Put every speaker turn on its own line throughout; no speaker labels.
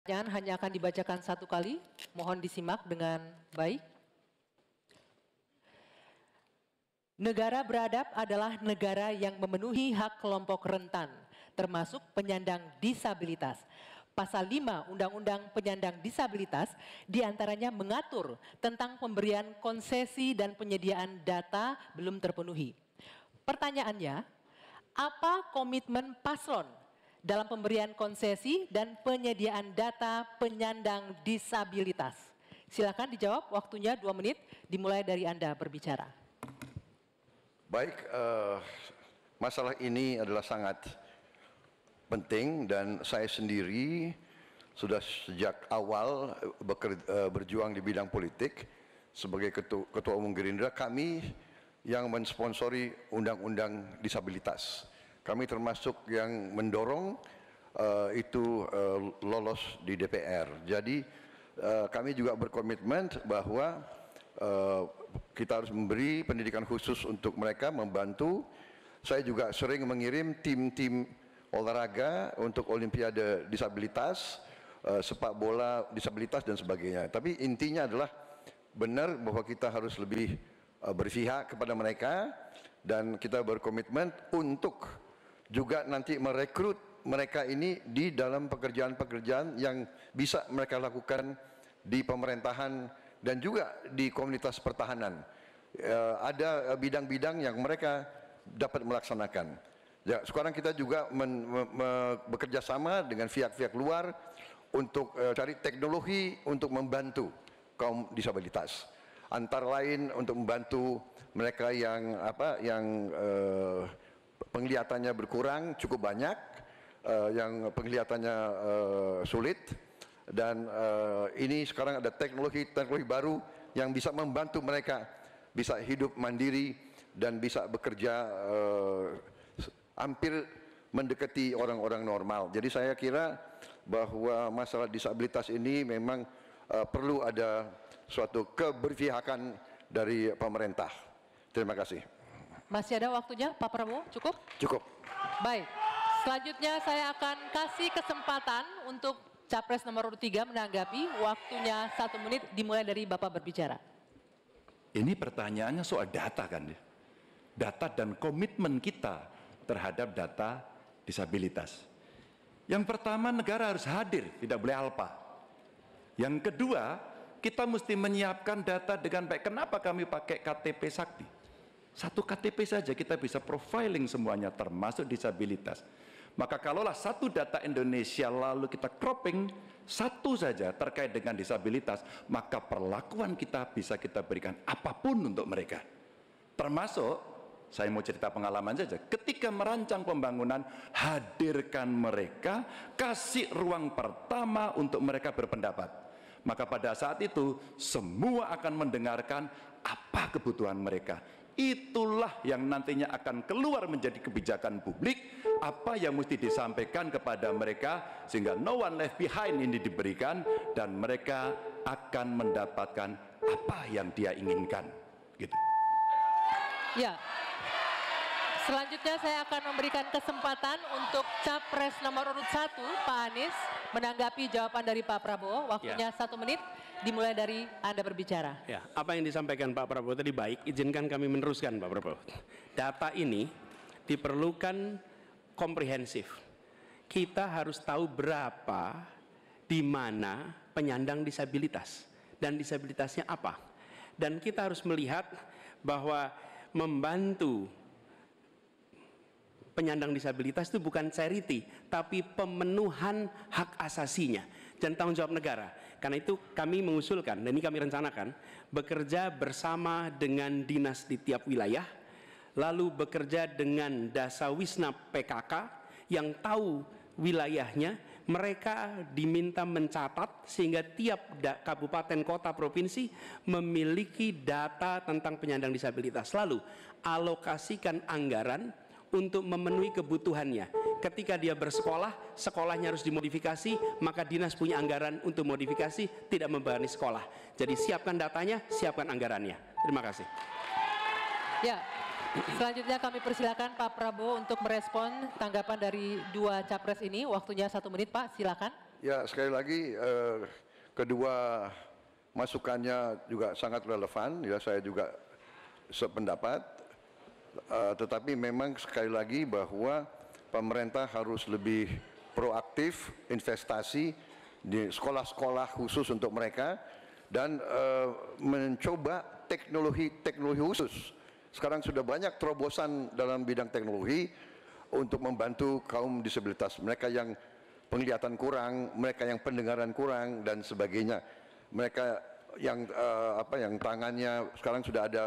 Pertanyaan hanya akan dibacakan satu kali, mohon disimak dengan baik. Negara beradab adalah negara yang memenuhi hak kelompok rentan, termasuk penyandang disabilitas. Pasal 5 Undang-Undang Penyandang Disabilitas diantaranya mengatur tentang pemberian konsesi dan penyediaan data belum terpenuhi. Pertanyaannya, apa komitmen paslon dalam pemberian konsesi dan penyediaan data penyandang disabilitas? Silakan dijawab, waktunya 2 menit, dimulai dari Anda berbicara.
Baik, masalah ini adalah sangat penting dan saya sendiri sudah sejak awal berjuang di bidang politik sebagai Ketua Umum Gerindra. Kami yang mensponsori Undang-Undang Disabilitas. Kami termasuk yang mendorong itu lolos di DPR. Jadi kami juga berkomitmen bahwa kita harus memberi pendidikan khusus untuk mereka, membantu. Saya juga sering mengirim tim-tim olahraga untuk Olimpiade disabilitas, sepak bola disabilitas dan sebagainya. Tapi intinya adalah benar bahwa kita harus lebih berpihak kepada mereka dan kita berkomitmen untuk juga nanti merekrut mereka ini di dalam pekerjaan-pekerjaan yang bisa mereka lakukan di pemerintahan dan juga di komunitas pertahanan. Ada bidang-bidang yang mereka dapat melaksanakan. Ya, sekarang kita juga bekerja sama dengan pihak-pihak luar untuk cari teknologi untuk membantu kaum disabilitas. Antara lain untuk membantu mereka yang penglihatannya berkurang cukup banyak, yang penglihatannya sulit, dan ini sekarang ada teknologi baru yang bisa membantu mereka bisa hidup mandiri dan bisa bekerja hampir mendekati orang-orang normal. Jadi saya kira bahwa masalah disabilitas ini memang perlu ada suatu keberpihakan dari pemerintah. Terima kasih.
Masih ada waktunya, Pak Prabowo? Cukup?
Cukup.
Baik, selanjutnya saya akan kasih kesempatan untuk Capres nomor 3 menanggapi. Waktunya 1 menit, dimulai dari Bapak berbicara.
Ini pertanyaannya soal data kan? Data dan komitmen kita terhadap data disabilitas. Yang pertama, negara harus hadir, tidak boleh alpa. Yang kedua, kita mesti menyiapkan data dengan baik. Kenapa kami pakai KTP Sakti? Satu KTP saja kita bisa profiling semuanya termasuk disabilitas. Maka kalaulah satu data Indonesia lalu kita cropping satu saja terkait dengan disabilitas, maka perlakuan kita bisa kita berikan apapun untuk mereka. Termasuk, saya mau cerita pengalaman saja, ketika merancang pembangunan, hadirkan mereka, kasih ruang pertama untuk mereka berpendapat. Maka pada saat itu semua akan mendengarkan apa kebutuhan mereka. Itulah yang nantinya akan keluar menjadi kebijakan publik, apa yang mesti disampaikan kepada mereka sehingga no one left behind ini diberikan dan mereka akan mendapatkan apa yang dia inginkan gitu.
Ya, selanjutnya saya akan memberikan kesempatan untuk Capres nomor urut 1 Pak Anies menanggapi jawaban dari Pak Prabowo. Waktunya 1 menit, dimulai dari Anda berbicara.
Ya, apa yang disampaikan Pak Prabowo tadi baik, izinkan kami meneruskan Pak Prabowo. Data ini diperlukan komprehensif. Kita harus tahu berapa, di mana penyandang disabilitas dan disabilitasnya apa. Dan kita harus melihat bahwa membantu penyandang disabilitas itu bukan charity, tapi pemenuhan hak asasinya dan tanggung jawab negara. Karena itu kami mengusulkan, dan ini kami rencanakan, bekerja bersama dengan dinas di tiap wilayah, lalu bekerja dengan Dasawisna PKK yang tahu wilayahnya, mereka diminta mencatat sehingga tiap kabupaten, kota, provinsi memiliki data tentang penyandang disabilitas. Lalu alokasikan anggaran untuk memenuhi kebutuhannya. Ketika dia bersekolah, sekolahnya harus dimodifikasi, maka dinas punya anggaran untuk modifikasi, tidak membebani sekolah. Jadi siapkan datanya, siapkan anggarannya. Terima kasih.
Ya, selanjutnya kami persilakan Pak Prabowo untuk merespon tanggapan dari 2 Capres ini. Waktunya 1 menit, Pak, silakan.
Ya, sekali lagi kedua masukannya juga sangat relevan, ya saya juga sependapat. Tetapi memang sekali lagi bahwa pemerintah harus lebih proaktif investasi di sekolah-sekolah khusus untuk mereka dan mencoba teknologi khusus. Sekarang sudah banyak terobosan dalam bidang teknologi untuk membantu kaum disabilitas, mereka yang penglihatan kurang, mereka yang pendengaran kurang dan sebagainya. Mereka yang yang tangannya sekarang sudah ada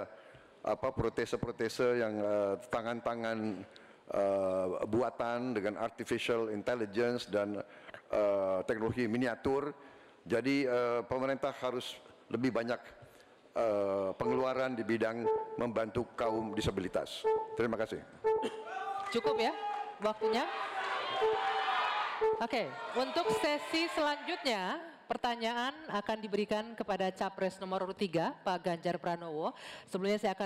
protese-protese yang tangan-tangan buatan dengan artificial intelligence dan teknologi miniatur. Jadi pemerintah harus lebih banyak pengeluaran di bidang membantu kaum disabilitas. Terima kasih.
Cukup ya waktunya? Oke, untuk sesi selanjutnya pertanyaan akan diberikan kepada Capres nomor 3 Pak Ganjar Pranowo. Sebelumnya saya akan